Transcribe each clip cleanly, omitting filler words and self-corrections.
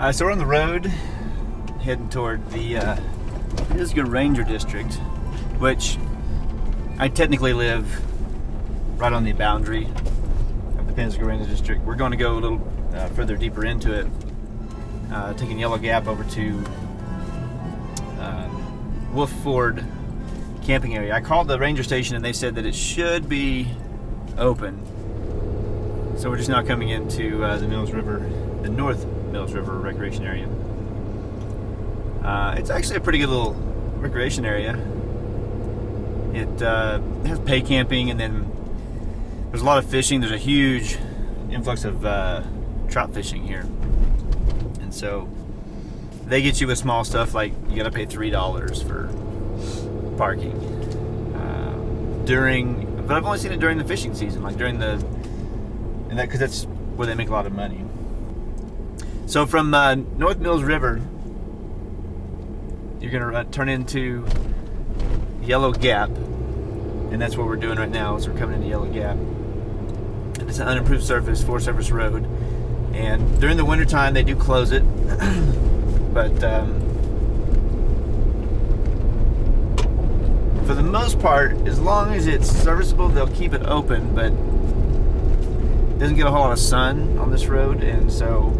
So we're on the road heading toward the Pisgah Ranger District, which I technically live right on the boundary of the Pisgah Ranger District. We're going to go a little further deeper into it, taking Yellow Gap over to Wolf Ford camping area. I called the ranger station and they said that it should be open. So we're just now coming into the North Mills River recreation area. It's actually a pretty good little recreation area. It has pay camping, and then there's a lot of fishing. There's a huge influx of trout fishing here, and so they get you with small stuff like you got to pay $3 for parking but I've only seen it during the fishing season, like because that's where they make a lot of money. So from North Mills River, you're gonna turn into Yellow Gap, and that's what we're doing right now. Is we're coming into Yellow Gap, and it's an unimproved surface, Forest Service road. And during the wintertime, they do close it, but for the most part, as long as it's serviceable, they'll keep it open. But it doesn't get a whole lot of sun on this road, and so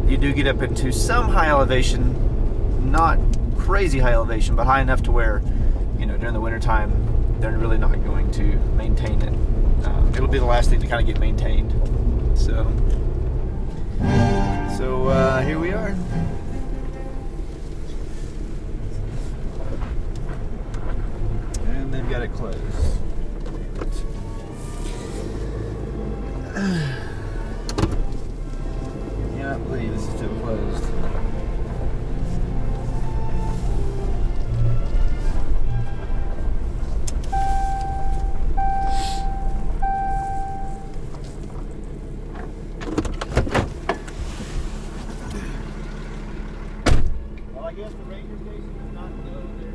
you do get up into some high elevation, not crazy high elevation, but high enough to where, during the wintertime, they're really not going to maintain it. It'll be the last thing to kind of get maintained. So here we are. And they've got it closed. I believe this is still closed. Well, I guess the ranger station does not go there.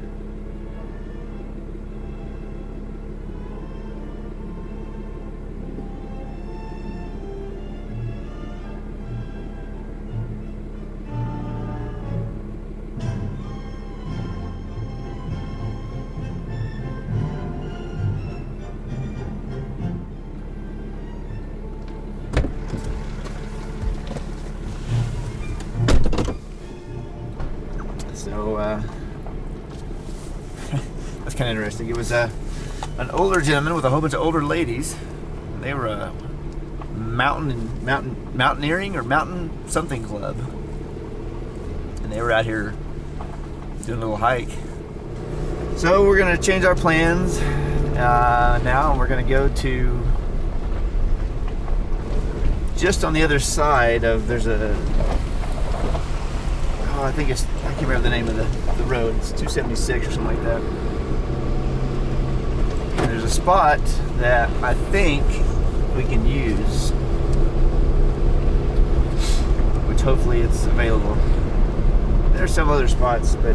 So that's kind of interesting. It was an older gentleman with a whole bunch of older ladies. They were mountaineering or mountain something club, and they were out here doing a little hike. So we're gonna change our plans now, and we're gonna go to just on the other side of I can't remember the name of the road. It's 276 or something like that. And there's a spot that I think we can use, which hopefully it's available. There are several other spots, but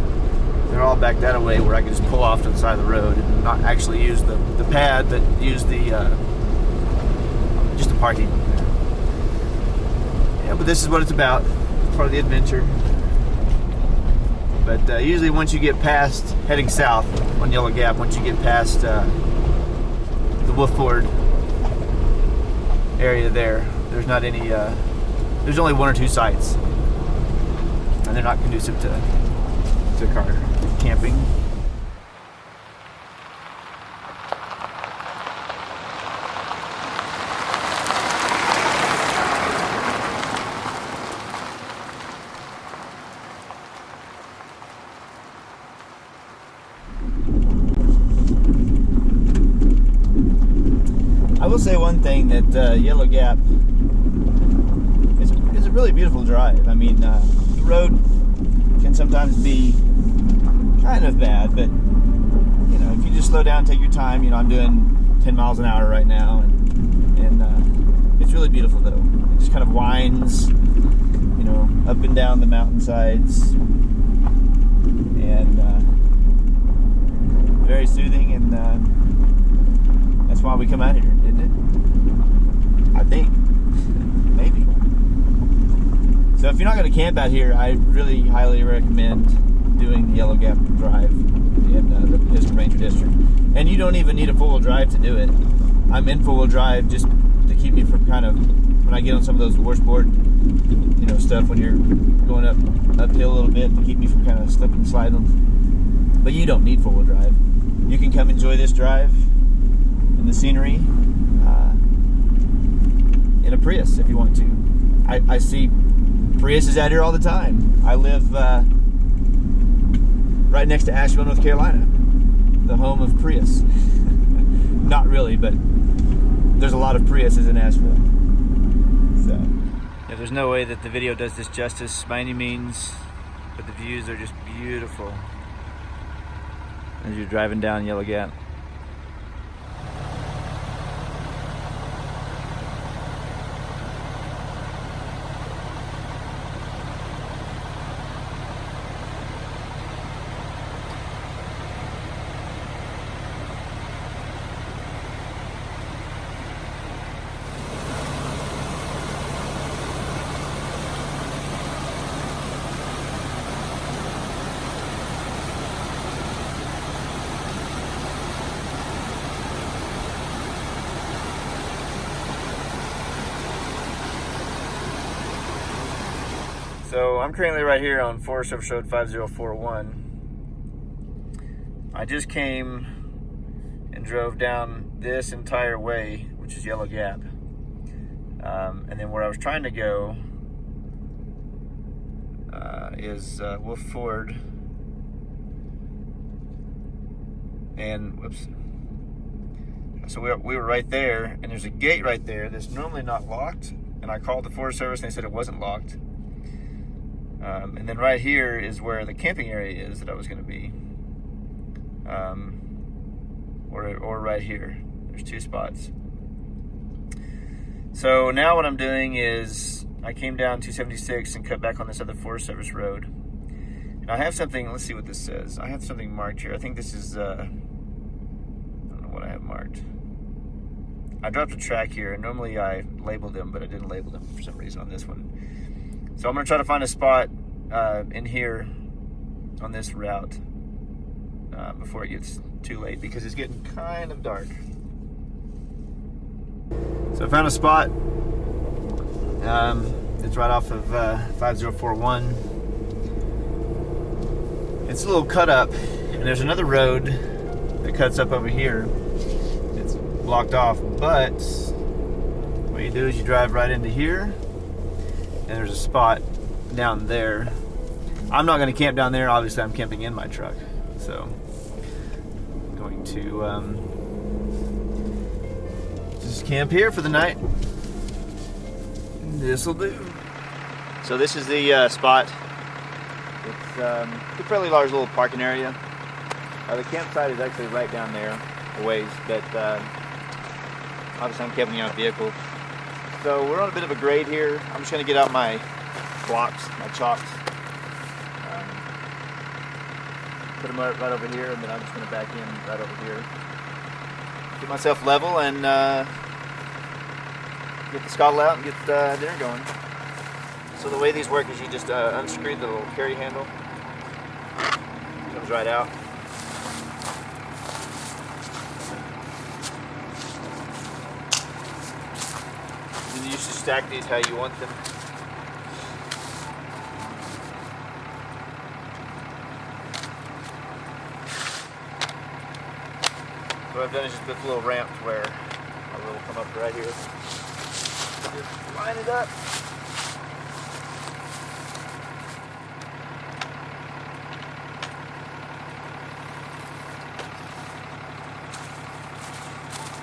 they're all back that way where I can just pull off to the side of the road and not actually use the pad, but use just the parking. Yeah, but this is what it's about. It's part of the adventure. But usually once you get past, heading south on Yellow Gap, once you get past the Wolf Ford area there's not any, there's only one or two sites. And they're not conducive to car camping. I will say one thing, that Yellow Gap is a really beautiful drive. I mean, the road can sometimes be kind of bad, but if you just slow down, take your time. I'm doing 10 miles an hour right now, and it's really beautiful though. It just kind of winds, up and down the mountainsides, and very soothing, and that's why we come out here, isn't it? I think. Maybe. So if you're not going to camp out here, I really highly recommend doing the Yellow Gap Drive in the Pisgah Ranger District. And you don't even need a four-wheel drive to do it. I'm in four-wheel drive just to keep me from kind of, when I get on some of those washboard, stuff when you're going uphill a little bit, to keep me from kind of slipping and sliding. But you don't need four-wheel drive. You can come enjoy this drive and the scenery in a Prius if you want to. I see Priuses out here all the time. I live right next to Asheville, North Carolina, the home of Prius. Not really, but there's a lot of Priuses in Asheville. So, yeah, there's no way that the video does this justice by any means, but the views are just beautiful as you're driving down Yellow Gap. So I'm currently right here on Forest Service Road 5041. I just came and drove down this entire way, which is Yellow Gap. And then where I was trying to go is Wolf Ford. And whoops. So we were right there, and there's a gate right there that's normally not locked. And I called the Forest Service and they said it wasn't locked. And then right here is where the camping area is that I was going to be. Or right here. There's two spots. So now what I'm doing is I came down 276 and cut back on this other Forest Service road. And I have something, let's see what this says. I have something marked here. I think this is, I don't know what I have marked. I dropped a track here, and normally I labeled them, but I didn't label them for some reason on this one. So I'm going to try to find a spot in here on this route before it gets too late, because it's getting kind of dark. So I found a spot. It's right off of 5041. It's a little cut up, and there's another road that cuts up over here. It's blocked off, but what you do is you drive right into here, and there's a spot down there. I'm not going to camp down there. Obviously, I'm camping in my truck. So, I'm going to just camp here for the night. This'll do. So this is the spot. It's a fairly large little parking area. The campsite is actually right down there a ways, but obviously I'm camping on a vehicle. So we're on a bit of a grade here. I'm just going to get out my blocks, my chalks, put them right over here, and then I'm just going to back in right over here. Get myself level and get the scuttle out and get dinner going. So the way these work is you just unscrew the little carry handle. It comes right out. And you just stack these how you want them. What I've done is just put a little ramp to where my will come up right here. Just line it up.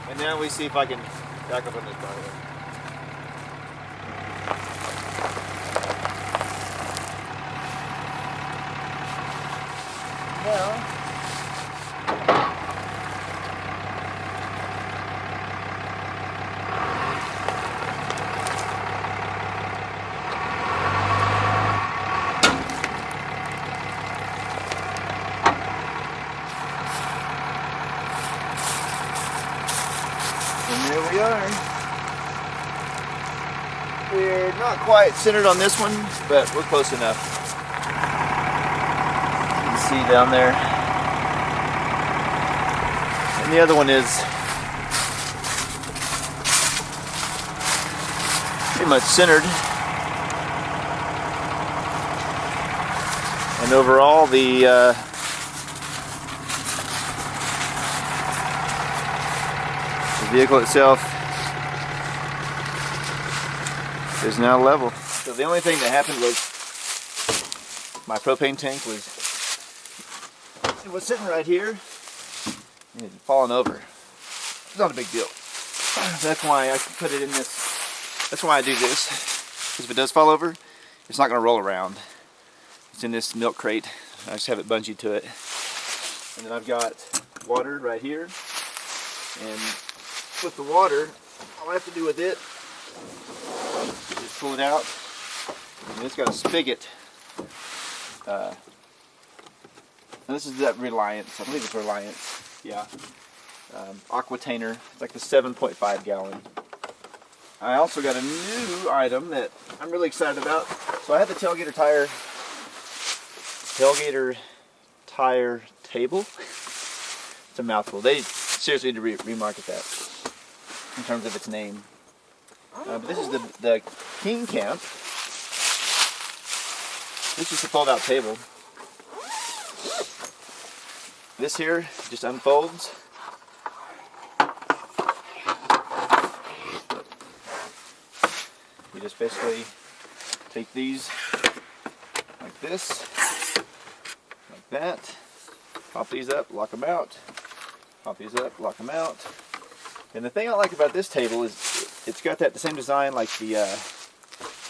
And now we see if I can back up on this part of it. Now, and there we are. We're not quite centered on this one, but we're close enough. You can see down there. And the other one is pretty much centered. And overall, the vehicle itself is now level. So the only thing that happened was my propane tank was sitting right here and it had fallen over. It's not a big deal. That's why I put it in this. That's why I do this. Because if it does fall over, it's not going to roll around. It's in this milk crate. I just have it bungee to it. And then I've got water right here. And with the water, all I have to do with it is just pull it out. And it's got a spigot. And this is that Reliance. I believe it's Reliance. Yeah. Aquatainer. It's like the 7.5 gallon. I also got a new item that I'm really excited about. So I have the tailgater tire table. It's a mouthful. They seriously need to remarket that in terms of its name. But this is the King Camp. This is the fold-out table. This here just unfolds. You just basically take these like this, like that, pop these up, lock them out, pop these up, lock them out. And the thing I like about this table is it's got the same design like the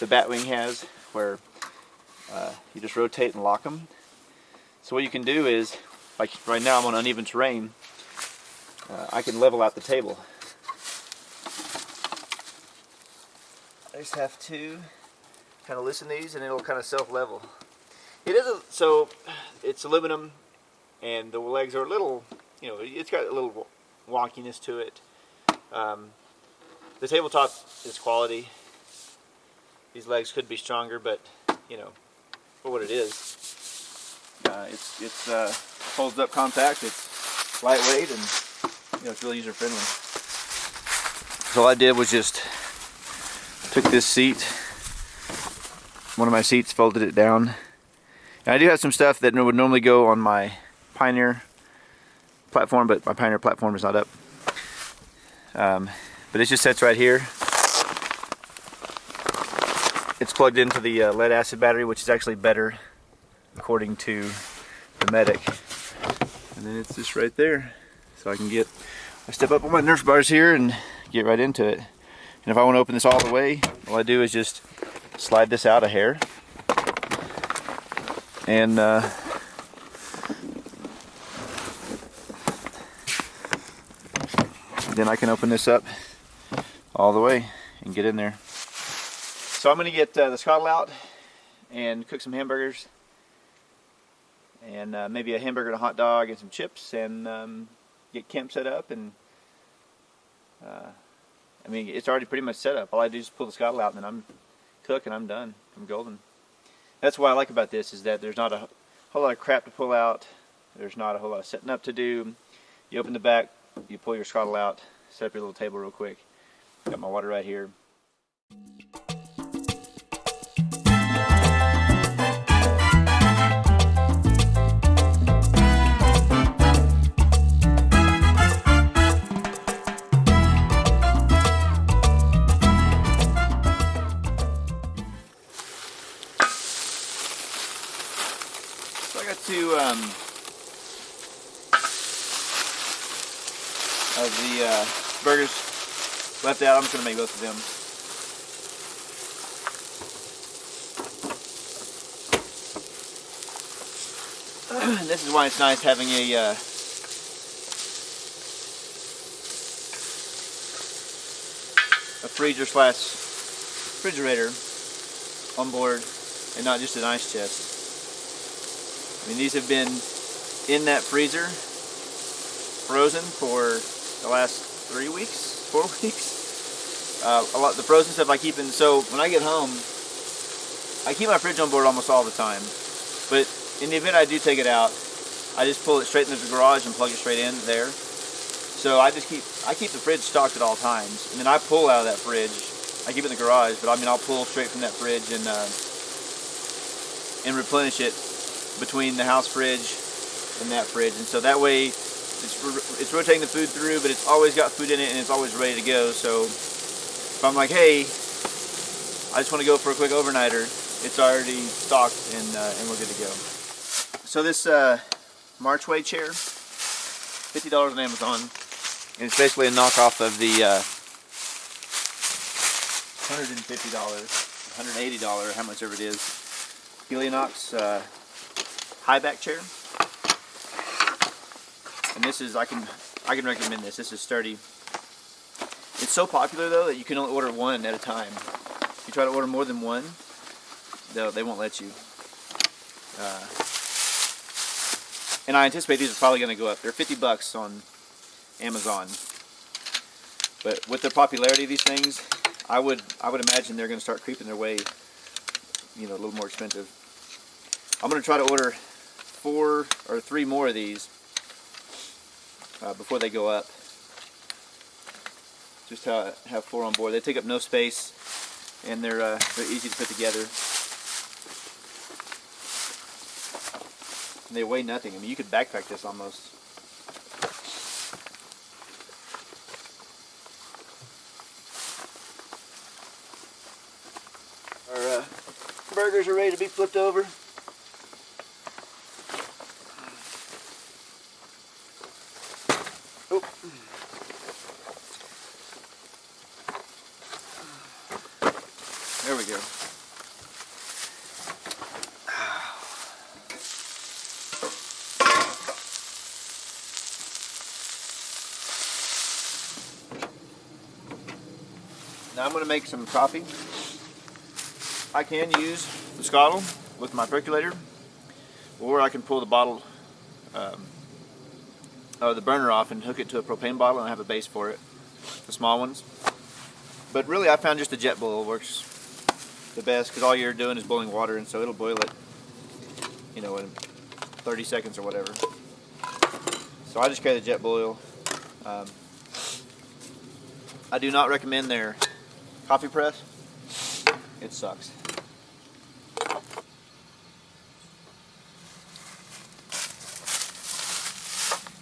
Batwing has, where you just rotate and lock them. So what you can do is, like right now I'm on uneven terrain, I can level out the table. I just have to kind of loosen these and it'll kind of self-level. So it's aluminum and the legs are a little, it's got a little wonkiness to it. The tabletop is quality. These legs could be stronger, but for what it is, it's folds up compact. It's lightweight and it's really user friendly. So all I did was just took this seat, one of my seats, folded it down. And I do have some stuff that would normally go on my Pioneer platform, but my Pioneer platform is not up. But it just sits right here. It's plugged into the lead acid battery, which is actually better according to the medic. And then it's just right there. So I step up on my Nerf bars here and get right into it. And if I want to open this all the way, all I do is just slide this out a hair. And then I can open this up all the way and get in there. So I'm going to get the scuttle out and cook some hamburgers. And maybe a hamburger and a hot dog and some chips, and get camp set up. And it's already pretty much set up. All I do is pull the scuttle out and then I'm cook and I'm done. I'm golden. That's what I like about this, is that there's not a whole lot of crap to pull out. There's not a whole lot of setting up to do. You open the back, you pull your scuttle out, set up your little table real quick. Got my water right here. Of the burgers left out, I'm just going to make both of them. This is why it's nice having a freezer slash refrigerator on board and not just an ice chest. I mean, these have been in that freezer frozen for the last 3 weeks, 4 weeks. The frozen stuff I keep in. So when I get home, I keep my fridge on board almost all the time, but in the event I do take it out, I just pull it straight into the garage and plug it straight in there. So I keep the fridge stocked at all times, and then I pull out of that fridge. I keep it in the garage, but I mean I'll pull straight from that fridge and replenish it between the house fridge and that fridge, and so that way it's rotating the food through, but it's always got food in it and it's always ready to go. So if I'm like, hey, I just want to go for a quick overnighter, it's already stocked and we're good to go. So this Marchway chair, $50 on Amazon, and it's basically a knockoff of the $150, $180, how much ever it is, Helionox high back chair. And this is, I can recommend this. This is sturdy. It's so popular though that you can only order one at a time. If you try to order more than one, they won't let you. And I anticipate these are probably going to go up. They're $50 on Amazon. But with the popularity of these things, I would imagine they're going to start creeping their way, a little more expensive. I'm going to try to order 4 or 3 more of these before they go up. Just have 4 on board. They take up no space, and they're easy to put together. And they weigh nothing. I mean, you could backpack this almost. Our burgers are ready to be flipped over. Oh. There we go. Now I'm going to make some coffee. I can use the scuttle with my percolator, or I can pull the bottle, or the burner off and hook it to a propane bottle, and I have a base for it, the small ones. But really I found just the jet boil works the best, because all you're doing is boiling water, and so it'll boil it, in 30 seconds or whatever. So I just carry the jet boil. I do not recommend their coffee press. It sucks.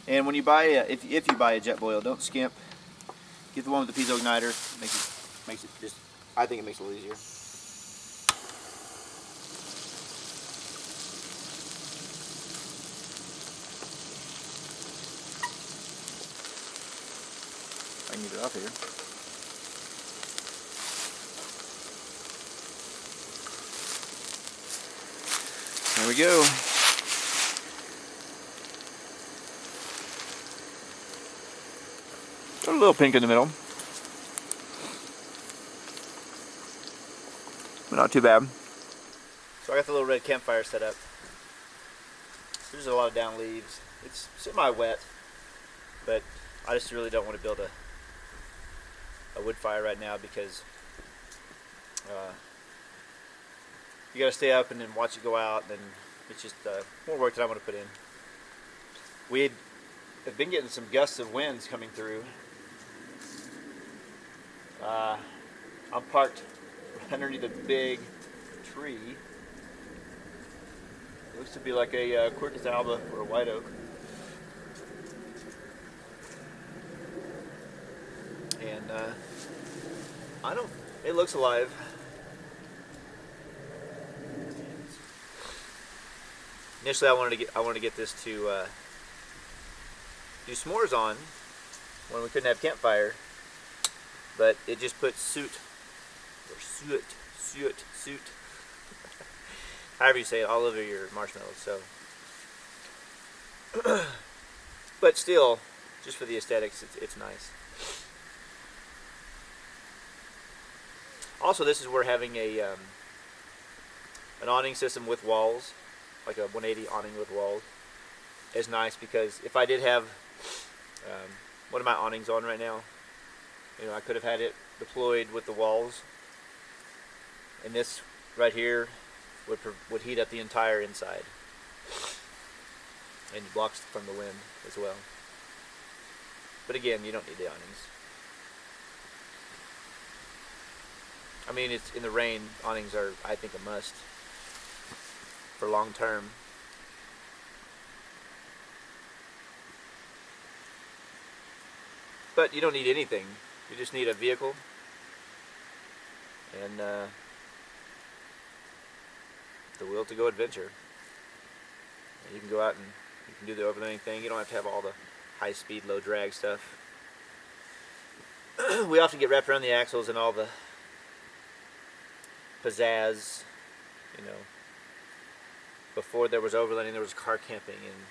And when you buy if you buy a jet boil, don't skimp. Get the one with the piezo igniter. Makes it just, I think it makes it a little easier. I can get it off here. There we go. Got a little pink in the middle, but not too bad. So I got the little red campfire set up. There's a lot of down leaves. It's semi-wet, but I just really don't want to build a wood fire right now, because you got to stay up and then watch it go out, and it's just more work that I want to put in. We have been getting some gusts of winds coming through. I'm parked underneath a big tree. It looks to be like a Quercus alba or a white oak. And it looks alive. Initially, I wanted to get this to do s'mores on when we couldn't have campfire, but it just put soot, however you say it, all over your marshmallows. So, but still, just for the aesthetics, it's nice. Also, this is where having an awning system with walls, like a 180 awning with walls, is nice, because if I did have one of my awnings on right now, I could have had it deployed with the walls, and this right here would heat up the entire inside, and blocks from the wind as well. But again, you don't need the awnings. I mean, it's in the rain. Awnings are, I think, a must for long term. But you don't need anything. You just need a vehicle and the will to go adventure. And you can go out and you can do the overlanding thing. You don't have to have all the high-speed, low-drag stuff. We often get wrapped around the axles and all the pizzazz, you know. Before there was overlanding, there was car camping, and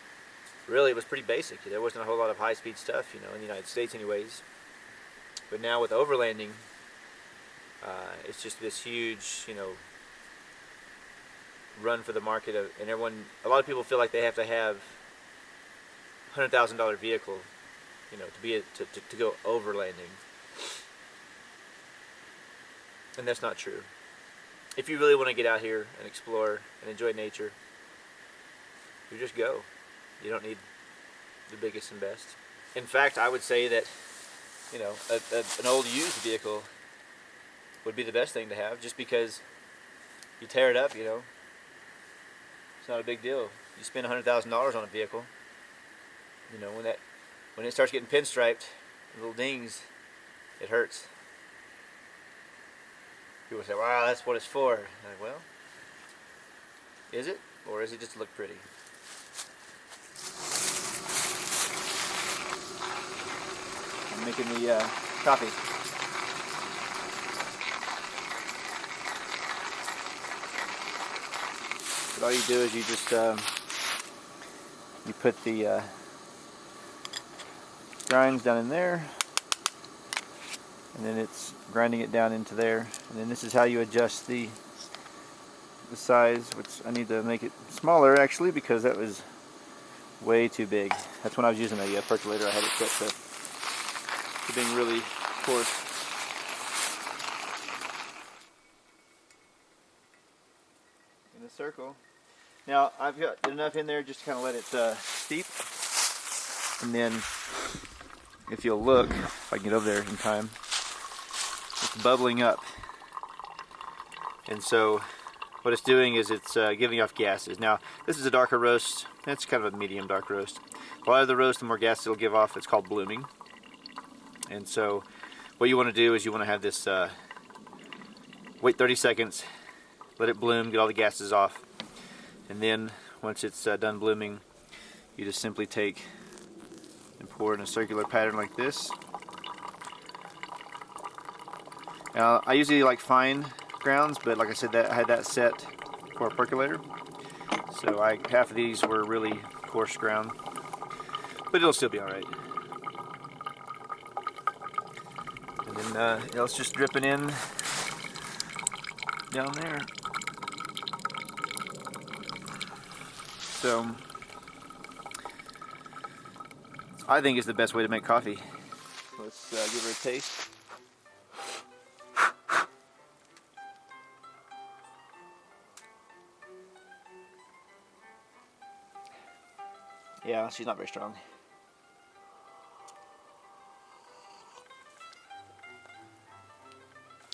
really it was pretty basic. There wasn't a whole lot of high-speed stuff, you know, in the United States anyways. But now with overlanding, it's just this huge, you know, run for the market of, and everyone, a lot of people feel like they have to have $100,000 vehicle, you know, to go overlanding. And that's not true. If you really want to get out here and explore and enjoy nature, you just go. You don't need the biggest and best. In fact, I would say that, you know, an old used vehicle would be the best thing to have, just because you tear it up, you know, it's not a big deal. You spend $100,000 on a vehicle, you know, when it starts getting pinstriped, little dings, it hurts. People say, "Wow, that's what it's for." I'm like, well, is it, or is it just to look pretty? I'm making the coffee. But all you do is you just you put the grinds down in there, and then it's grinding it down into there, and then this is how you adjust the size, which I need to make it smaller actually, because that was way too big. That's when I was using a percolator. I had it set to being really coarse. In a circle. Now I've got enough in there just to kind of let it steep, and then if you'll look, if I can get over there in time, it's bubbling up, and so what it's doing is it's giving off gases. Now this is a darker roast. It's kind of a medium dark roast. The lighter the roast, the more gas it'll give off. It's called blooming. And so what you want to do is you want to have this wait 30 seconds, let it bloom, get all the gases off, and then once it's done blooming, you just simply take and pour in a circular pattern like this. Now I usually like fine grounds, but like I said, I had that set for a percolator, so half of these were really coarse ground, but it'll still be alright. And then it's just dripping in down there. So I think it's the best way to make coffee. Let's give her a taste. Yeah, she's not very strong.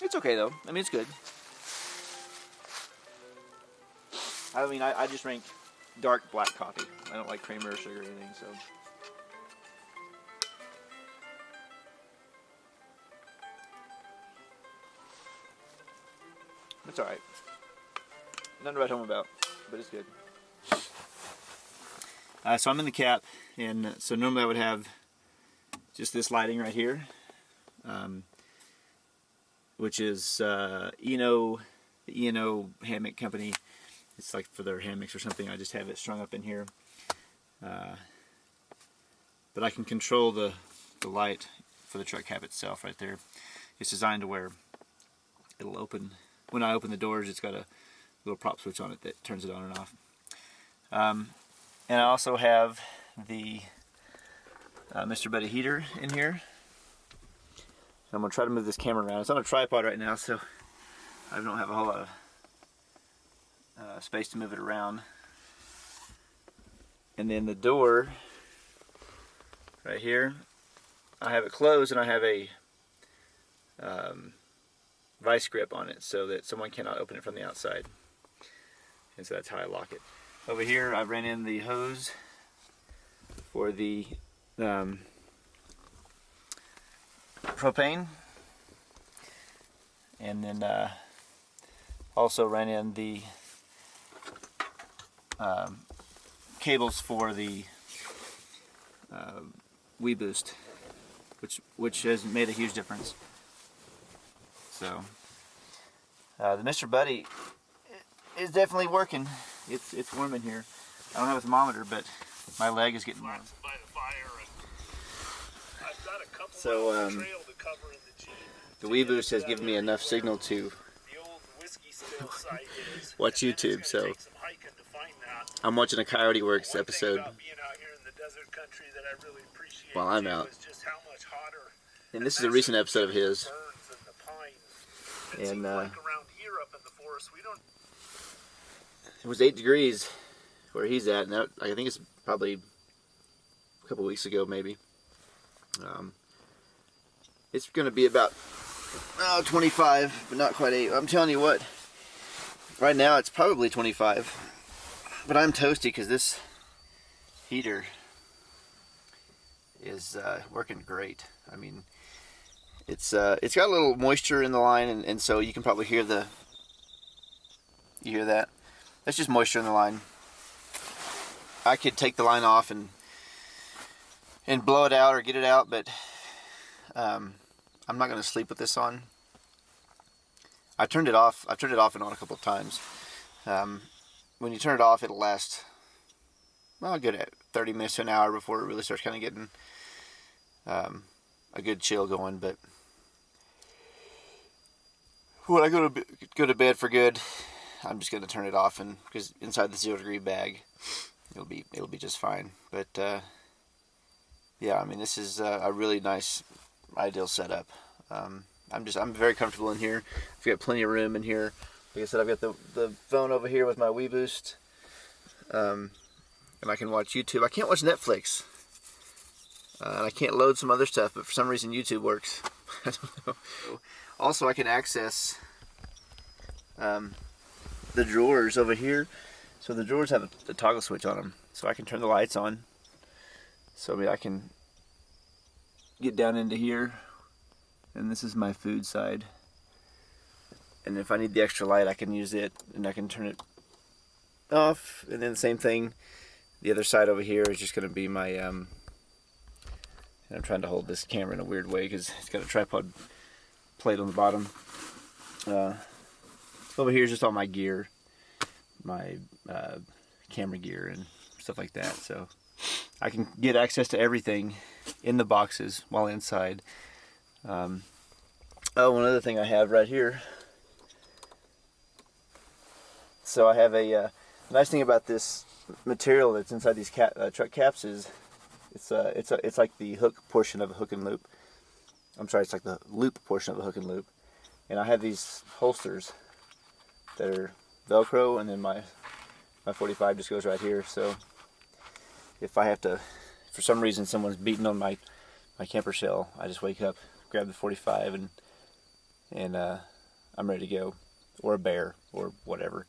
It's okay though. I mean, it's good. I mean, I just drink dark black coffee. I don't like creamer or sugar or anything, so. It's alright. Nothing to write home about, but it's good. So I'm in the cap, and so normally I would have just this lighting right here, which is the Eno hammock company. It's like for their hammocks or something. I just have it strung up in here, but I can control the light for the truck cab itself right there. It's designed to where it'll open. When I open the doors, it's got a little prop switch on it that turns it on and off. And I also have the Mr. Buddy heater in here. I'm going to try to move this camera around. It's on a tripod right now, so I don't have a whole lot of space to move it around. And then the door right here, I have it closed and I have a vice grip on it so that someone cannot open it from the outside. And so that's how I lock it. Over here I ran in the hose for the propane, and then also ran in the cables for the WeBoost, which has made a huge difference. So the Mr. Buddy is definitely working. It's warm in here. I don't have a thermometer, but my leg is getting warm. So the WeBoost has given me enough signal to watch YouTube. So I'm watching a Coyote Works episode while I'm out. And this is a recent episode of his. And it was 8 degrees where he's at, and that, I think it's probably a couple weeks ago, maybe. It's going to be about 25, but not quite 8. I'm telling you what, right now it's probably 25, but I'm toasty because this heater is working great. I mean, it's got a little moisture in the line, and so you can probably hear you hear that? That's just moisture in the line. I could take the line off and blow it out or get it out, but I'm not going to sleep with this on. I've turned it off and on a couple of times. When you turn it off, it'll last, well, a good 30 minutes to an hour before it really starts kind of getting a good chill going. But when I go to bed for good, I'm just going to turn it off, and because inside the 0 degree bag, it'll be just fine. But yeah, I mean, this is a really nice, ideal setup. I'm very comfortable in here. I've got plenty of room in here. Like I said, I've got the phone over here with my WeBoost, and I can watch YouTube. I can't watch Netflix, and I can't load some other stuff, but for some reason YouTube works. I don't know. Also, I can access the drawers over here. So the drawers have a toggle switch on them, so I can turn the lights on. So I mean, I can get down into here, and this is my food side. And if I need the extra light, I can use it, and I can turn it off. And then the same thing, the other side over here is just going to be my. And I'm trying to hold this camera in a weird way because it's got a tripod plate on the bottom. Over here is just all my gear, my camera gear and stuff like that. So I can get access to everything in the boxes while inside. Oh, one other thing I have right here. So I have a nice thing about this material that's inside these truck caps is it's like the hook portion of a hook and loop. I'm sorry, it's like the loop portion of a hook and loop. And I have these holsters that are Velcro, and then my 45 just goes right here. So if I have to, for some reason someone's beating on my camper shell, I just wake up, grab the 45, and I'm ready to go. Or a bear, or whatever.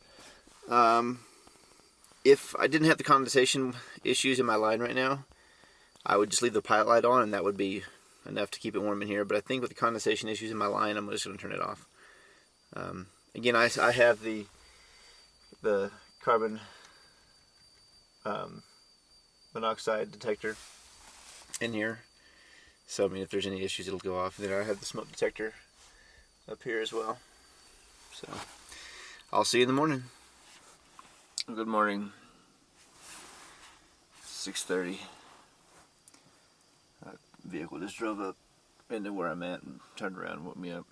If I didn't have the condensation issues in my line right now, I would just leave the pilot light on, and that would be enough to keep it warm in here. But I think with the condensation issues in my line, I'm just going to turn it off. Again, I have the carbon monoxide detector in here, so I mean, if there's any issues, it'll go off. And then I have the smoke detector up here as well. So I'll see you in the morning. Good morning. 6:30. Vehicle just drove up into where I'm at and turned around and woke me up.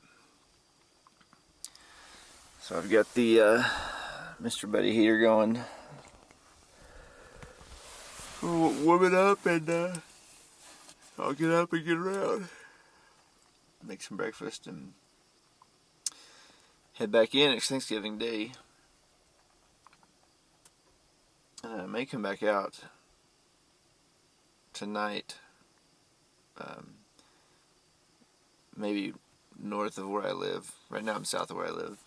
So I've got the Mr. Buddy heater going. Warm it up, and I'll get up and get around. Make some breakfast and head back in. It's Thanksgiving Day. may come back out tonight, maybe north of where I live. Right now I'm south of where I live.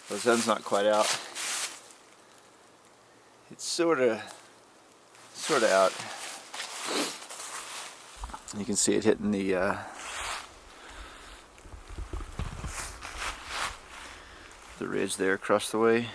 The sun's not quite out. It's sort of out. You can see it hitting the ridge there across the way.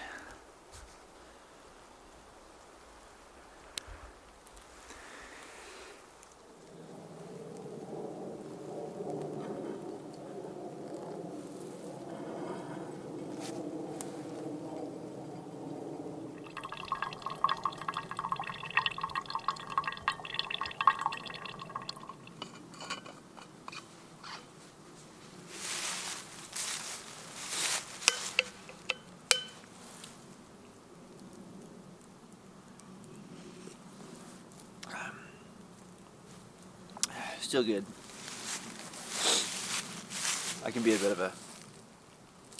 Still good. I can be a bit of a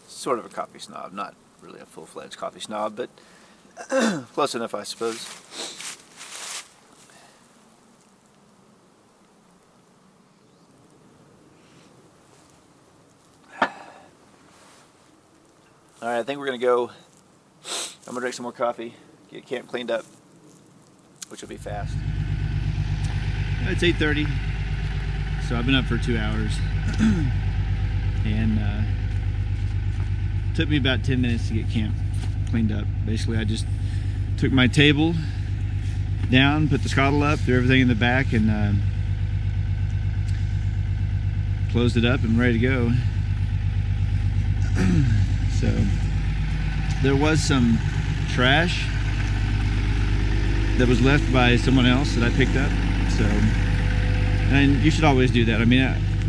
sort of a coffee snob, not really a full-fledged coffee snob, but close enough, I suppose. Alright, I think we're gonna go. I'm gonna drink some more coffee, get camp cleaned up, which will be fast. It's 8:30. So I've been up for 2 hours, and it took me about 10 minutes to get camp cleaned up. Basically, I just took my table down, put the scuttle up, threw everything in the back, and closed it up and ready to go. So there was some trash that was left by someone else that I picked up. So. And you should always do that. I mean,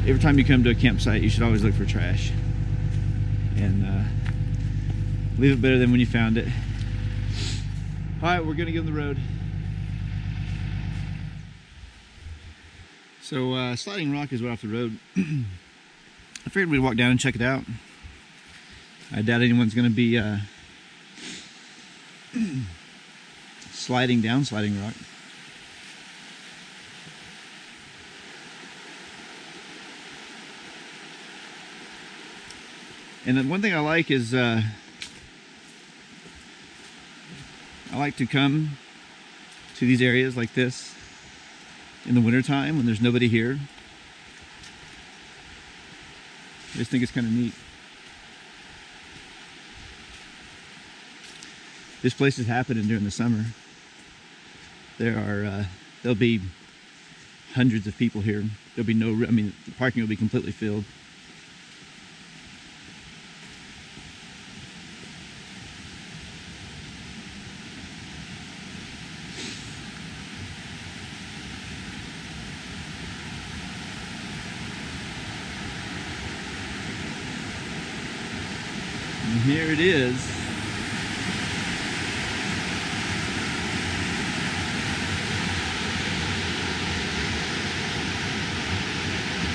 every time you come to a campsite, you should always look for trash. And leave it better than when you found it. Alright, we're gonna get on the road. So, Sliding Rock is right off the road. I figured we'd walk down and check it out. I doubt anyone's gonna be sliding down Sliding Rock. And then one thing I like is I like to come to these areas like this in the wintertime when there's nobody here. I just think it's kind of neat. This place is happening during the summer. There'll be hundreds of people here. There'll be the parking will be completely filled. And here it is.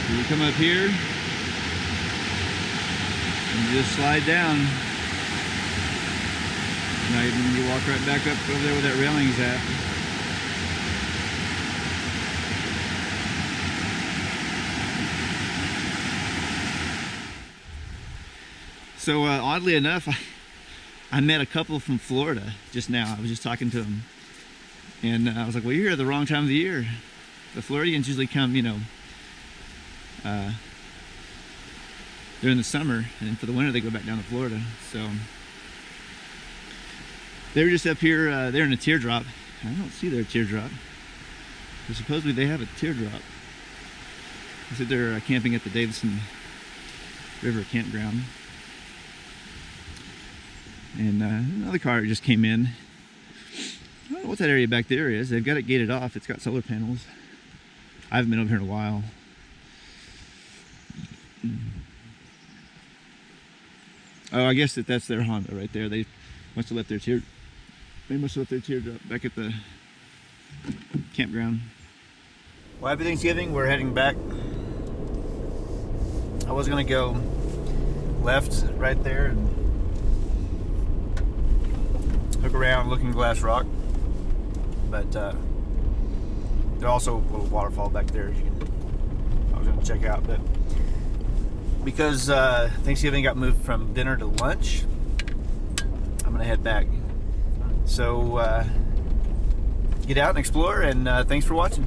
You come up here and you just slide down. Now you walk right back up over there where that railing's at. So oddly enough, I met a couple from Florida just now. I was just talking to them, and I was like, "Well, you're here at the wrong time of the year. The Floridians usually come, during the summer, and then for the winter they go back down to Florida." So they were just up here. They're in a teardrop. I don't see their teardrop. But supposedly they have a teardrop. I said they're camping at the Davison River campground. And another car just came in. I don't know what that area back there is. They've got it gated off. It's got solar panels. I haven't been over here in a while. Oh, I guess that's their Honda right there. They must have left their teardrop back at the campground. Well, happy Thanksgiving. We're heading back. I was gonna go left right there and look around Looking Glass Rock, but there's also a little waterfall back there I was gonna check out, but because Thanksgiving got moved from dinner to lunch, I'm gonna head back. So get out and explore, and thanks for watching.